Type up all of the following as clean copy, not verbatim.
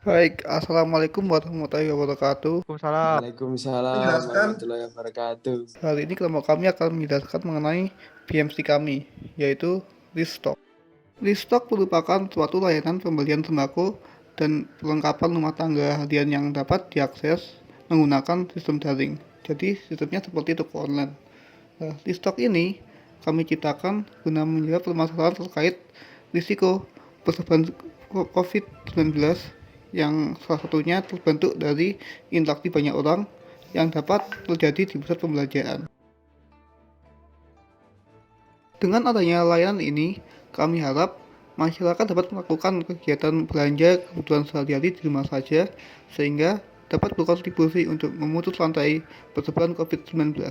Baik, Assalamualaikum warahmatullahi wabarakatuh. Waalaikumsalam. Waalaikumsalam Menjelaskan, warahmatullahi wabarakatuh. hari ini kelompok kami akan menjelaskan mengenai PMC kami, yaitu restock. Restock merupakan suatu layanan pembelian sembako dan perlengkapan rumah tangga harian yang dapat diakses menggunakan sistem daring. Jadi sistemnya seperti toko online. Restock ini kami ciptakan guna menjawab permasalahan terkait risiko persebaran COVID-19 yang salah satunya terbentuk dari interaksi banyak orang yang dapat terjadi di pusat pembelajaran. Dengan adanya layanan ini, kami harap masyarakat dapat melakukan kegiatan belanja kebutuhan sehari-hari di rumah saja, sehingga dapat berkontribusi untuk memutus rantai persebaran COVID-19.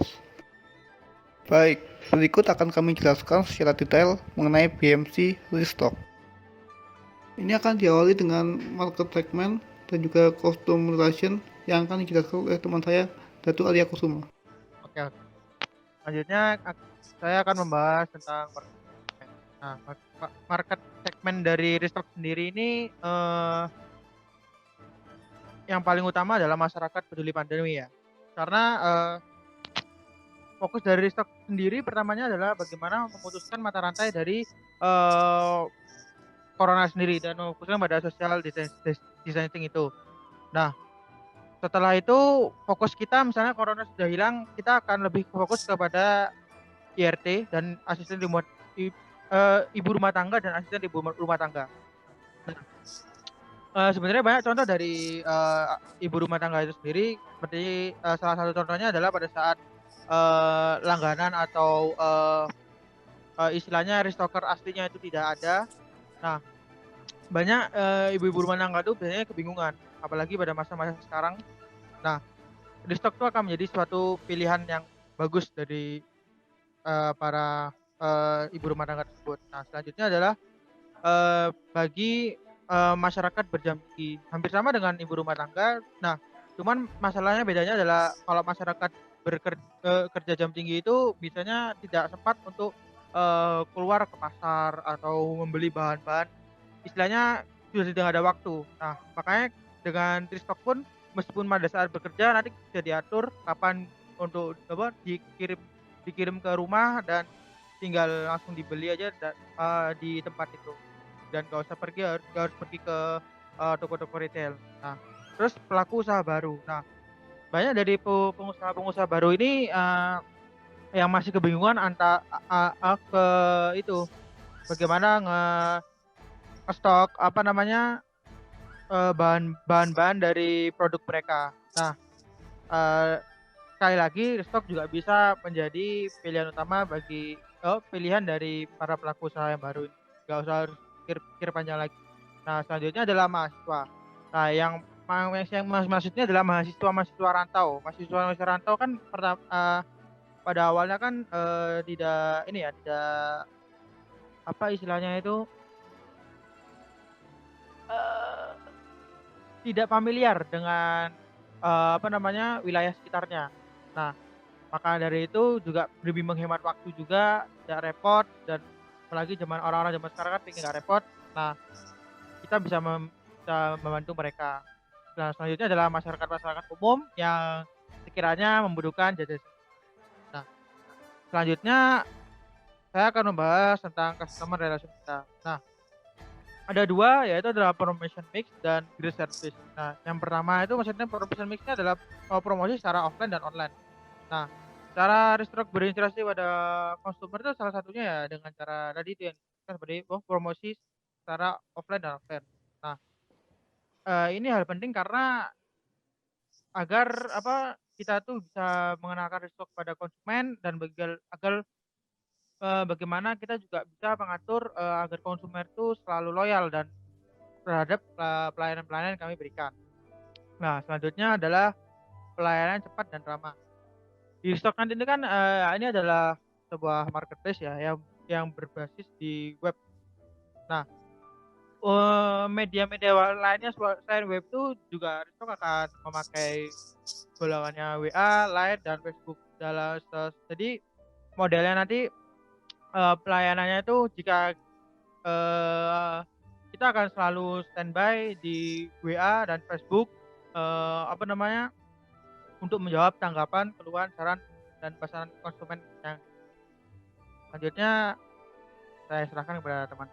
Baik, berikut akan kami jelaskan secara detail mengenai BMC Restock. Ini akan diawali dengan market segment dan juga customer relation yang akan dijelaskan oleh teman saya, Datu Arya Kusuma. Oke, oke. Selanjutnya saya akan membahas tentang market segmen. Nah, market segmen dari restock sendiri ini yang paling utama adalah masyarakat peduli pandemi ya. Karena fokus dari restock sendiri pertamanya adalah bagaimana memutuskan mata rantai dari corona sendiri dan fokuskan pada social distancing itu. Nah, setelah itu fokus kita misalnya corona sudah hilang, kita akan lebih fokus kepada IRT dan asisten ibu rumah tangga dan asisten ibu rumah tangga. Nah, sebenarnya banyak contoh dari ibu rumah tangga itu sendiri. Seperti salah satu contohnya adalah pada saat langganan atau istilahnya restocker aslinya itu tidak ada. Nah, banyak ibu-ibu rumah tangga itu biasanya kebingungan, apalagi pada masa-masa sekarang. Nah, restock itu akan menjadi suatu pilihan yang bagus dari para ibu rumah tangga tersebut. Nah, selanjutnya adalah bagi masyarakat berjam tinggi, hampir sama dengan ibu rumah tangga. Nah, cuman masalahnya bedanya adalah kalau masyarakat kerja jam tinggi itu biasanya tidak sempat untuk keluar ke pasar atau membeli bahan-bahan, istilahnya sudah tidak ada waktu. Nah, makanya dengan restock pun meskipun pada saat bekerja nanti bisa diatur kapan untuk dikirim ke rumah dan tinggal langsung dibeli aja di tempat itu. Dan nggak usah nggak harus pergi ke toko-toko retail. Nah, terus pelaku usaha baru. Nah, banyak dari pengusaha-pengusaha baru ini yang masih kebingungan ke itu bagaimana nge-stok apa namanya bahan-bahan dari produk mereka. Nah, eh, sekali lagi restock juga bisa menjadi pilihan utama bagi pilihan dari para pelaku usaha yang baru ini. Nggak usah harus pikir panjang lagi. Nah, selanjutnya adalah mahasiswa. Nah, maksudnya adalah mahasiswa-mahasiswa rantau. Mahasiswa-mahasiswa rantau kan pada awalnya kan tidak ini ya, tidak apa istilahnya itu eh, tidak familiar dengan apa namanya wilayah sekitarnya. Nah, maka dari itu juga lebih menghemat waktu juga, tidak repot dan apalagi orang-orang zaman sekarang kan pengen nggak repot. Nah, kita bisa membantu mereka. Nah, selanjutnya adalah masyarakat-masyarakat umum yang sekiranya membutuhkan jasa. Nah, selanjutnya saya akan membahas tentang customer relation kita. Nah, ada dua, yaitu adalah promotion mix dan great service. Nah, yang pertama itu maksudnya promotion mixnya adalah promosi secara offline dan online. Nah, cara restock berinteraksi pada konsumer itu salah satunya ya dengan cara tadi itu yang kan seperti promosi secara offline dan offline. Nah, ini hal penting karena agar apa kita tuh bisa mengenalkan restock pada konsumen dan agar bagaimana kita juga bisa mengatur agar konsumen itu selalu loyal dan terhadap pelayanan-pelayanan yang kami berikan. Nah, selanjutnya adalah pelayanan cepat dan ramah. Di Stocknet ini kan ini adalah sebuah marketplace ya yang berbasis di web. Nah, media-media lainnya selain web itu juga Restock akan memakai golongannya WA, Line, dan Facebook. Jadi modelnya nanti pelayanannya itu jika eh, kita kita akan selalu standby di WA dan Facebook untuk menjawab tanggapan, keluhan, saran dan pesanan konsumen yang selanjutnya saya serahkan kepada teman.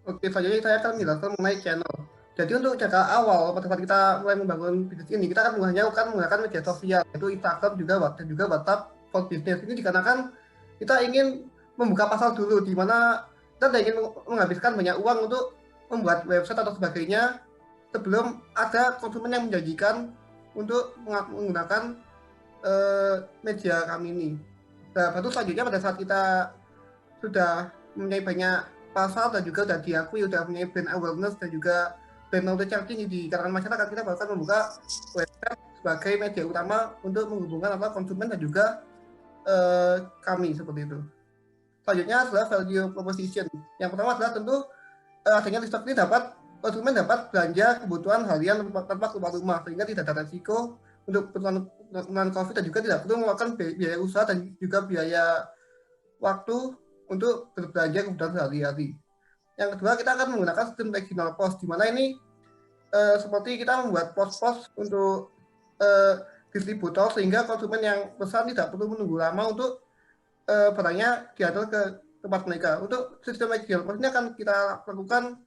Oke, selanjutnya saya akan menjelaskan mengenai channel. Jadi untuk jangka awal pada saat kita mulai membangun bisnis ini, kita akan menggunakan media sosial, yaitu Instagram dan juga WhatsApp for business. Ini dikarenakan kita ingin membuka pasar dulu, di mana kita tidak ingin menghabiskan banyak uang untuk membuat website atau sebagainya sebelum ada konsumen yang menjanjikan untuk menggunakan media kami ini. Nah, baru selanjutnya pada saat kita sudah mempunyai banyak pasar dan juga sudah diakui, sudah punya brand awareness dan juga brand knowledge yang tinggi di kalangan masyarakat, kita bahkan membuka website sebagai media utama untuk menghubungkan antara konsumen dan juga kami seperti itu. Selanjutnya adalah value proposition. Yang pertama adalah tentu adanya TikTok ini konsumen dapat belanja kebutuhan harian tanpa keluar rumah, sehingga tidak ada resiko untuk penularan COVID dan juga tidak perlu mengeluarkan biaya usaha dan juga biaya waktu untuk berbelanja kebutuhan sehari-hari. Yang kedua, kita akan menggunakan sistem regional post, di mana ini seperti kita membuat pos-pos untuk distributor, sehingga konsumen yang pesan tidak perlu menunggu lama untuk barangnya diantar ke tempat mereka. Untuk sistem regional post ini akan kita lakukan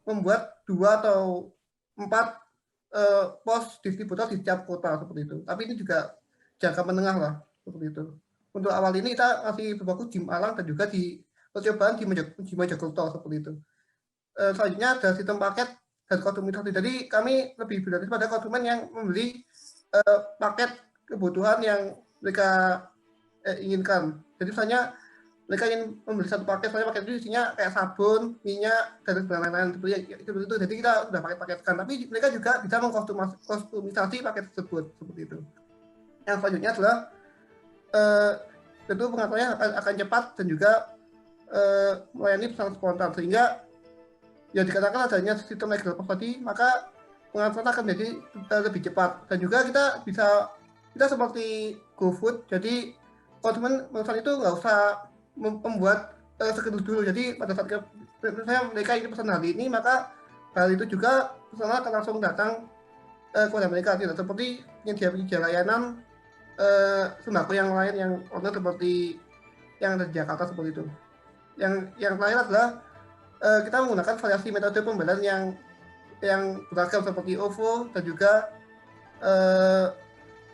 membuat 2 atau 4 pos distributor di setiap kota seperti itu. Tapi ini juga jangka menengah lah seperti itu. Untuk awal ini kita masih berfokus di Malang dan juga di percobaan di Mojokerto seperti itu. Selanjutnya ada sistem paket dan konsumisasi. Jadi kami lebih berarti pada konsumen yang membeli paket kebutuhan yang mereka inginkan. Jadi misalnya mereka ingin membeli satu paket, soalnya paket itu isinya kayak sabun, minyak, dan lain-lain seperti itu. Jadi kita sudah paketkan, tapi mereka juga bisa mengkostumisasi paket tersebut seperti itu. Yang selanjutnya adalah tentu pengaturannya akan cepat dan juga melayani pesan spontan, sehingga ya dikatakan adanya sistem legal post tadi, maka pengaturan akan menjadi lebih cepat. Dan juga kita seperti GoFood, jadi konsumen pesan itu nggak usah membuat schedule dulu. Jadi pada saat mereka ingin pesan hari ini, maka hal itu juga pesanan akan langsung datang kepada mereka, tidak seperti penyedia layanan sembako yang lain yang online seperti yang ada di Jakarta seperti itu. Yang lain adalah kita menggunakan variasi metode pembelian yang beragam seperti OVO dan juga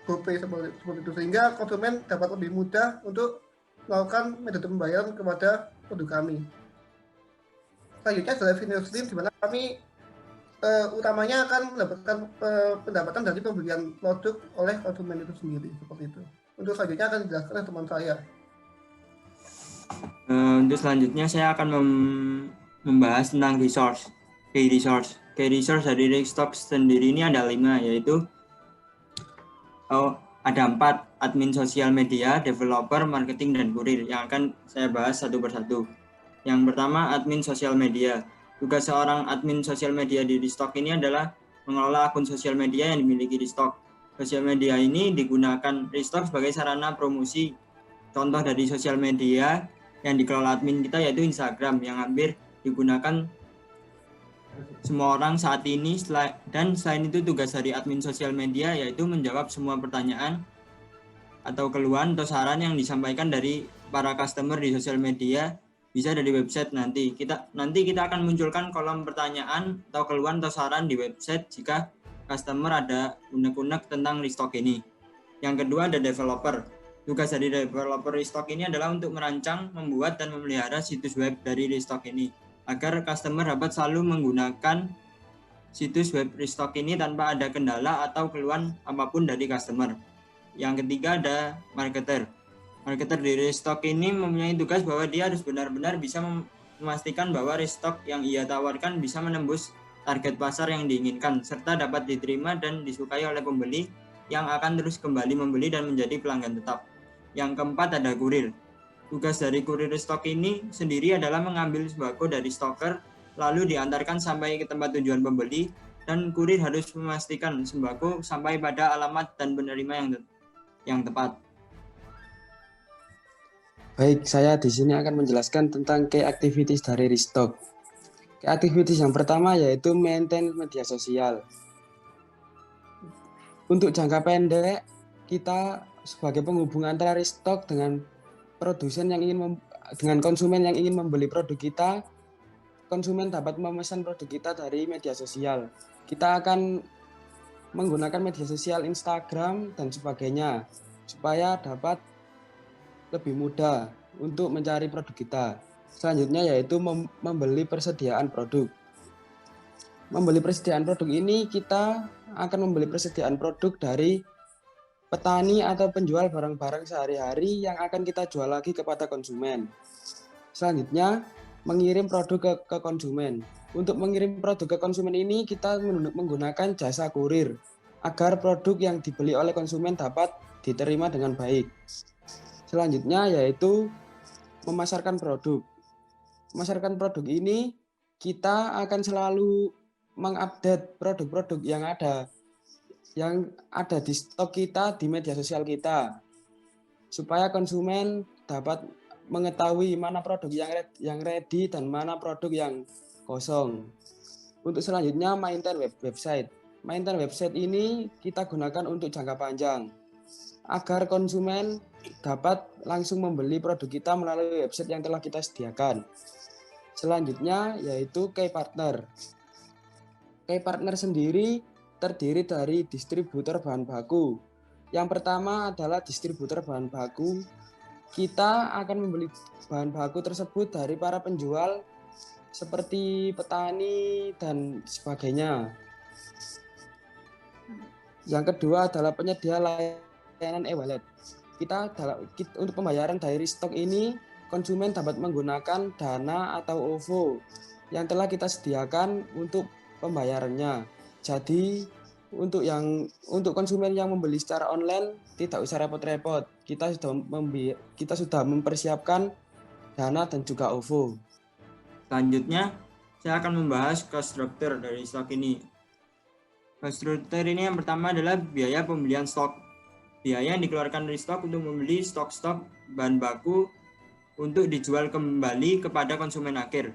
GoPay seperti itu, sehingga konsumen dapat lebih mudah untuk melakukan metode pembayaran kepada produk kami. Selanjutnya adalah revenue stream, di mana kami utamanya akan mendapatkan pendapatan dari pembelian produk oleh konsumen itu sendiri seperti itu. Untuk selanjutnya akan dijelaskan oleh teman saya. Untuk selanjutnya saya akan membahas tentang key resource dari Restock sendiri ini ada 5, yaitu ada 4, admin sosial media, developer, marketing, dan kurir, yang akan saya bahas satu persatu. Yang pertama, admin sosial media. Tugas seorang admin sosial media di Restock ini adalah mengelola akun sosial media yang dimiliki Restock. Sosial media ini digunakan Restock sebagai sarana promosi. Contoh dari sosial media yang dikelola admin kita yaitu Instagram, yang hampir digunakan semua orang saat ini. Dan selain itu, tugas dari admin sosial media yaitu menjawab semua pertanyaan atau keluhan atau saran yang disampaikan dari para customer di sosial media, bisa dari website. Nanti kita akan munculkan kolom pertanyaan atau keluhan atau saran di website jika customer ada unek-unek tentang Restock ini. Yang kedua ada developer. Tugas dari developer Restock ini adalah untuk merancang, membuat, dan memelihara situs web dari Restock ini, agar customer dapat selalu menggunakan situs web Restock ini tanpa ada kendala atau keluhan apapun dari customer. Yang ketiga ada marketer. Marketer di Restock ini mempunyai tugas bahwa dia harus benar-benar bisa memastikan bahwa Restock yang ia tawarkan bisa menembus target pasar yang diinginkan, serta dapat diterima dan disukai oleh pembeli yang akan terus kembali membeli dan menjadi pelanggan tetap. Yang keempat ada kurir. Tugas dari kurir Restock ini sendiri adalah mengambil sembako dari stocker lalu diantarkan sampai ke tempat tujuan pembeli, dan kurir harus memastikan sembako sampai pada alamat dan penerima yang tepat. Baik, saya di sini akan menjelaskan tentang key activities dari restock. Key activities yang pertama yaitu maintain media sosial. Untuk jangka pendek, kita sebagai penghubung antara restock dengan produsen yang dengan konsumen yang ingin membeli produk kita, konsumen dapat memesan produk kita dari media sosial. Kita akan menggunakan media sosial Instagram dan sebagainya supaya dapat lebih mudah untuk mencari produk kita. Selanjutnya yaitu membeli persediaan produk. Membeli persediaan produk ini kita akan membeli persediaan produk dari petani atau penjual barang-barang sehari-hari yang akan kita jual lagi kepada konsumen. Selanjutnya, mengirim produk ke konsumen. Untuk mengirim produk ke konsumen ini kita menggunakan jasa kurir agar produk yang dibeli oleh konsumen dapat diterima dengan baik. Selanjutnya yaitu memasarkan produk. Memasarkan produk ini kita akan selalu mengupdate produk-produk yang ada di stok kita di media sosial kita supaya konsumen dapat mengetahui mana produk yang ready dan mana produk yang kosong. Untuk selanjutnya maintain website. Maintain website ini kita gunakan untuk jangka panjang agar konsumen dapat langsung membeli produk kita melalui website yang telah kita sediakan. Selanjutnya yaitu key partner. Key partner sendiri terdiri dari distributor bahan baku. Yang pertama adalah distributor bahan baku. Kita akan membeli bahan baku tersebut dari para penjual seperti petani dan sebagainya. Yang kedua adalah penyedia layanan e-wallet. Untuk pembayaran dari restock ini, konsumen dapat menggunakan Dana atau OVO yang telah kita sediakan untuk pembayarannya. Jadi untuk konsumen yang membeli secara online tidak usah repot-repot. Kita sudah mempersiapkan Dana dan juga OVO. Selanjutnya, saya akan membahas cost structure dari stok ini. Cost structure ini yang pertama adalah biaya pembelian stok. Biaya yang dikeluarkan dari stok untuk membeli stok-stok bahan baku untuk dijual kembali kepada konsumen akhir.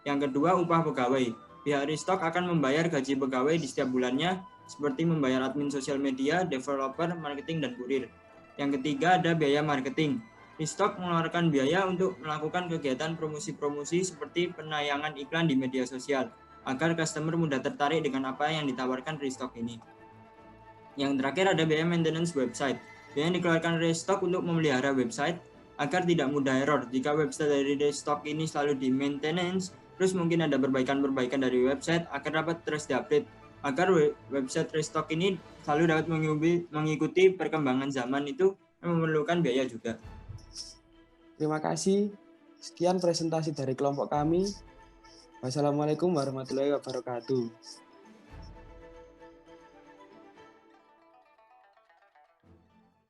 Yang kedua, upah pegawai. Pihak restock akan membayar gaji pegawai di setiap bulannya, seperti membayar admin sosial media, developer, marketing, dan kurir. Yang ketiga, ada biaya marketing. Restock mengeluarkan biaya untuk melakukan kegiatan promosi-promosi seperti penayangan iklan di media sosial, agar customer mudah tertarik dengan apa yang ditawarkan restock ini. Yang terakhir ada biaya maintenance website. Biaya yang dikeluarkan restock untuk memelihara website agar tidak mudah error. Jika website dari restock ini selalu di maintenance, terus mungkin ada perbaikan-perbaikan dari website agar dapat terus diupdate. Agar website restock ini selalu dapat mengikuti perkembangan zaman itu memerlukan biaya juga. Terima kasih. Sekian presentasi dari kelompok kami. Wassalamualaikum warahmatullahi wabarakatuh.